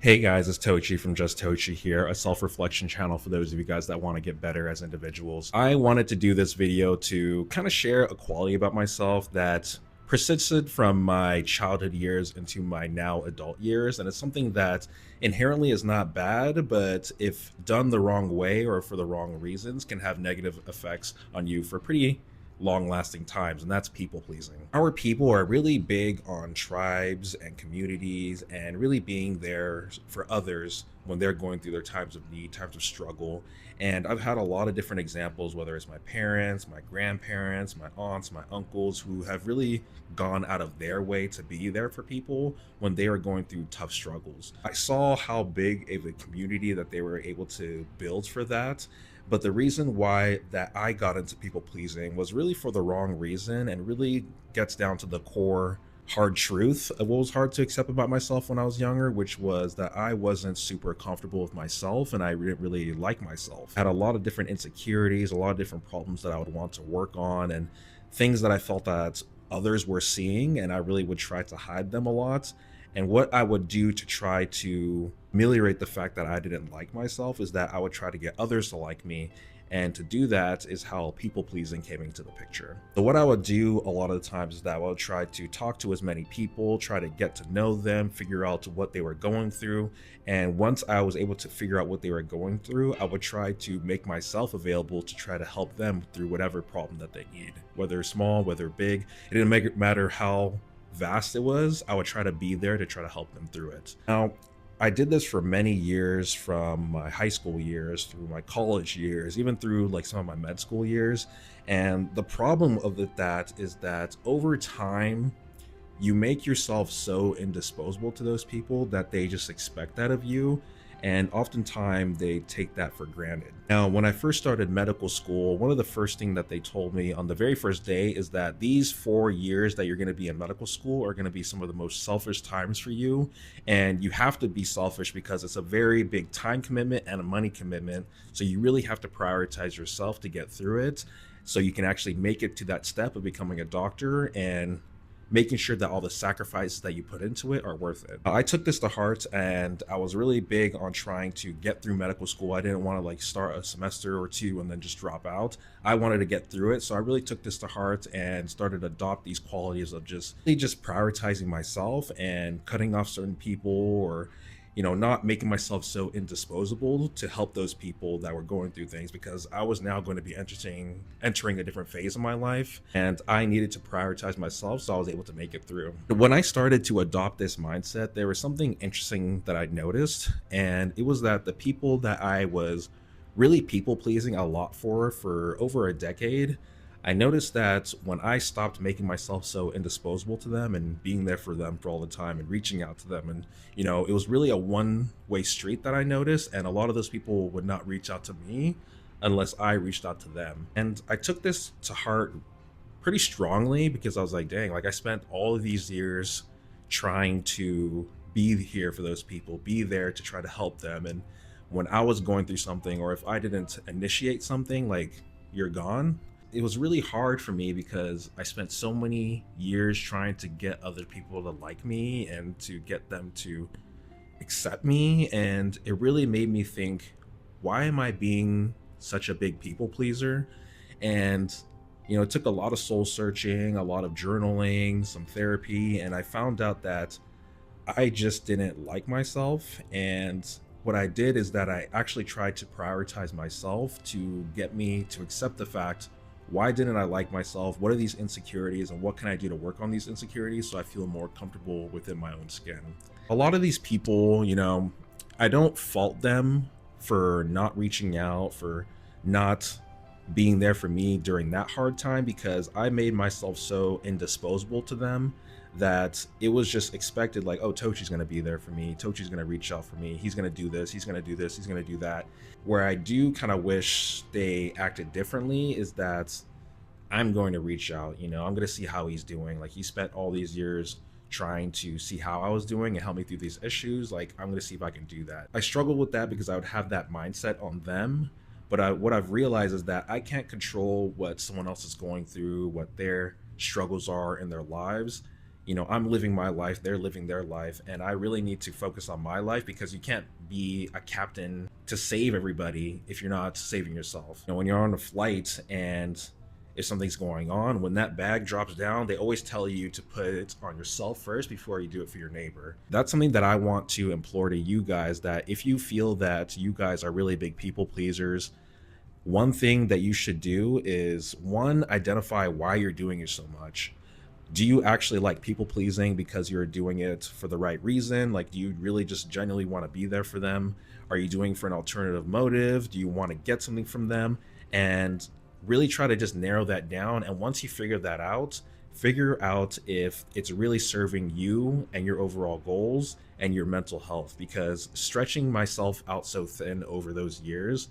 Hey guys, it's Tochi from Just Tochi here, a self-reflection channel for those of you guys that want to get better as individuals. I wanted to do this video to kind of share a quality about myself that persisted from my childhood years into my now adult years, and it's something that inherently is not bad, but if done the wrong way or for the wrong reasons, can have negative effects on you for pretty long lasting times, and that's people pleasing. Our people are really big on tribes and communities and really being there for others when they're going through their times of need, times of struggle. And I've had a lot of different examples, whether it's my parents, my grandparents, my aunts, my uncles, who have really gone out of their way to be there for people when they are going through tough struggles. I saw how big of a community that they were able to build for that, but the reason why that I got into people pleasing was really for the wrong reason, and really gets down to the core hard truth of what was hard to accept about myself when I was younger, which was that I wasn't super comfortable with myself and I didn't really like myself. I had a lot of different insecurities, a lot of different problems that I would want to work on, and things that I felt that others were seeing, and I really would try to hide them a lot. And what I would do to try to ameliorate the fact that I didn't like myself is that I would try to get others to like me. And to do that is how people pleasing came into the picture. So, what I would do a lot of the times is that I would try to talk to as many people, try to get to know them, figure out what they were going through. And once I was able to figure out what they were going through, I would try to make myself available to try to help them through whatever problem that they need, whether small, whether big. It didn't make it matter how vast it was. I would try to be there to try to help them through it. Now, I did this for many years, from my high school years through my college years, even through like some of my med school years. And the problem of that is that over time, you make yourself so indisposable to those people that they just expect that of you. And oftentimes they take that for granted. Now, when I first started medical school, one of the first things that they told me on the very first day is that these 4 years that you're going to be in medical school are going to be some of the most selfish times for you. And you have to be selfish because it's a very big time commitment and a money commitment. So you really have to prioritize yourself to get through it, so you can actually make it to that step of becoming a doctor and making sure that all the sacrifices that you put into it are worth it. I took this to heart, and I was really big on trying to get through medical school. I didn't want to like start a semester or two and then just drop out. I wanted to get through it. So I really took this to heart and started to adopt these qualities of just really just prioritizing myself and cutting off certain people, or not making myself so indisposable to help those people that were going through things, because I was now going to be entering a different phase of my life, and I needed to prioritize myself so I was able to make it through. When I started to adopt this mindset, there was something interesting that I noticed, and it was that the people that I was really people pleasing a lot for over a decade, I noticed that when I stopped making myself so indisposable to them and being there for them for all the time and reaching out to them, and it was really a one-way street that I noticed, and a lot of those people would not reach out to me unless I reached out to them. And I took this to heart pretty strongly, because I was like, dang, like I spent all of these years trying to be here for those people, be there to try to help them. And when I was going through something, or if I didn't initiate something, like, you're gone. It was really hard for me because I spent so many years trying to get other people to like me and to get them to accept me. And it really made me think, why am I being such a big people pleaser? And, it took a lot of soul searching, a lot of journaling, some therapy. And I found out that I just didn't like myself. And what I did is that I actually tried to prioritize myself to get me to accept the fact, why didn't I like myself? What are these insecurities, and what can I do to work on these insecurities so I feel more comfortable within my own skin? A lot of these people, I don't fault them for not reaching out, for not being there for me during that hard time, because I made myself so indisposable to them that it was just expected, like, oh, Tochi's going to be there for me. Tochi's going to reach out for me. He's going to do this. He's going to do this. He's going to do that. Where I do kind of wish they acted differently is that I'm going to reach out. I'm going to see how he's doing. Like, he spent all these years trying to see how I was doing and help me through these issues. Like, I'm going to see if I can do that. I struggled with that because I would have that mindset on them. But what I've realized is that I can't control what someone else is going through, what their struggles are in their lives. You know, I'm living my life, they're living their life, and I really need to focus on my life, because you can't be a captain to save everybody if you're not saving yourself. You know, when you're on a flight and if something's going on, when that bag drops down, they always tell you to put it on yourself first before you do it for your neighbor. That's something that I want to implore to you guys, that if you feel that you guys are really big people pleasers, one thing that you should do is, one, identify why you're doing it so much. Do you actually like people pleasing because you're doing it for the right reason? Like, do you really just genuinely want to be there for them? Are you doing it for an alternative motive? Do you want to get something from them? And really try to just narrow that down. And once you figure out if it's really serving you and your overall goals and your mental health. Because stretching myself out so thin over those years,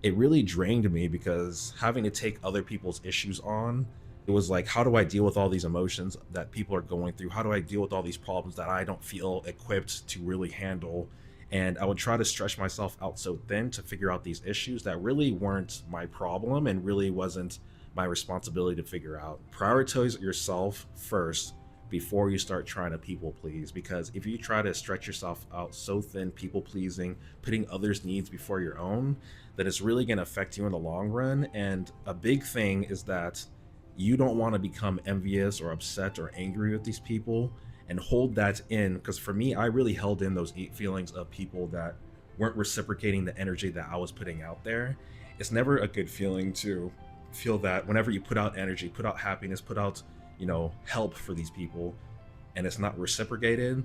it really drained me, because having to take other people's issues on, it was like, how do I deal with all these emotions that people are going through? How do I deal with all these problems that I don't feel equipped to really handle? And I would try to stretch myself out so thin to figure out these issues that really weren't my problem and really wasn't my responsibility to figure out. Prioritize yourself first before you start trying to people please, because if you try to stretch yourself out so thin, people pleasing, putting others' needs before your own, that it's really going to affect you in the long run. And a big thing is that you don't want to become envious or upset or angry with these people and hold that in. Because for me, I really held in those feelings of people that weren't reciprocating the energy that I was putting out there. It's never a good feeling to feel that whenever you put out energy, put out happiness, put out, you know, help for these people, and it's not reciprocated,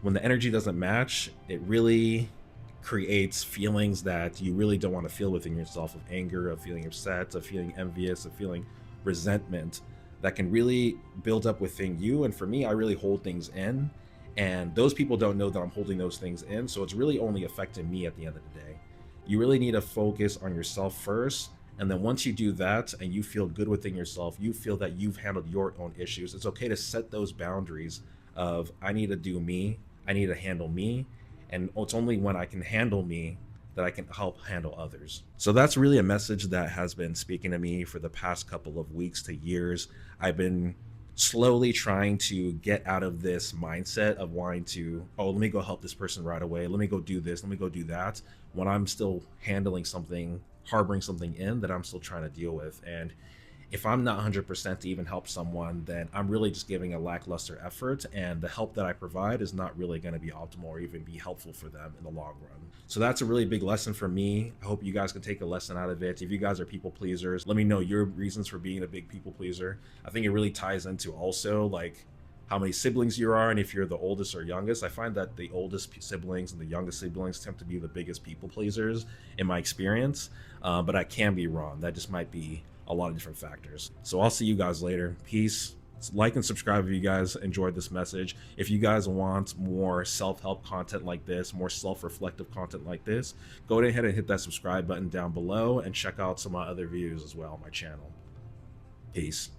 when the energy doesn't match, it really creates feelings that you really don't want to feel within yourself, of anger, of feeling upset, of feeling envious, of feeling resentment, that can really build up within you. And for me, I really hold things in, and those people don't know that I'm holding those things in, so it's really only affecting me at the end of the day. You really need to focus on yourself first, and then once you do that and you feel good within yourself, you feel that you've handled your own issues, it's okay to set those boundaries of, I need to do me, I need to handle me, and it's only when I can handle me that I can help handle others. So that's really a message that has been speaking to me for the past couple of weeks to years. I've been slowly trying to get out of this mindset of wanting to, oh, let me go help this person right away, let me go do this, let me go do that, when I'm still handling something, harboring something in that I'm still trying to deal with. And if I'm not 100% to even help someone, then I'm really just giving a lackluster effort, and the help that I provide is not really going to be optimal or even be helpful for them in the long run. So that's a really big lesson for me. I hope you guys can take a lesson out of it. If you guys are people pleasers, let me know your reasons for being a big people pleaser. I think it really ties into also like how many siblings you are, and if you're the oldest or youngest. I find that the oldest siblings and the youngest siblings tend to be the biggest people pleasers in my experience, but I can be wrong. That just might be a lot of different factors. So I'll see you guys later. Peace. Like and subscribe if you guys enjoyed this message. If you guys want more self-help content like this, more self-reflective content like this, go ahead and hit that subscribe button down below and check out some of my other videos as well on my channel. Peace.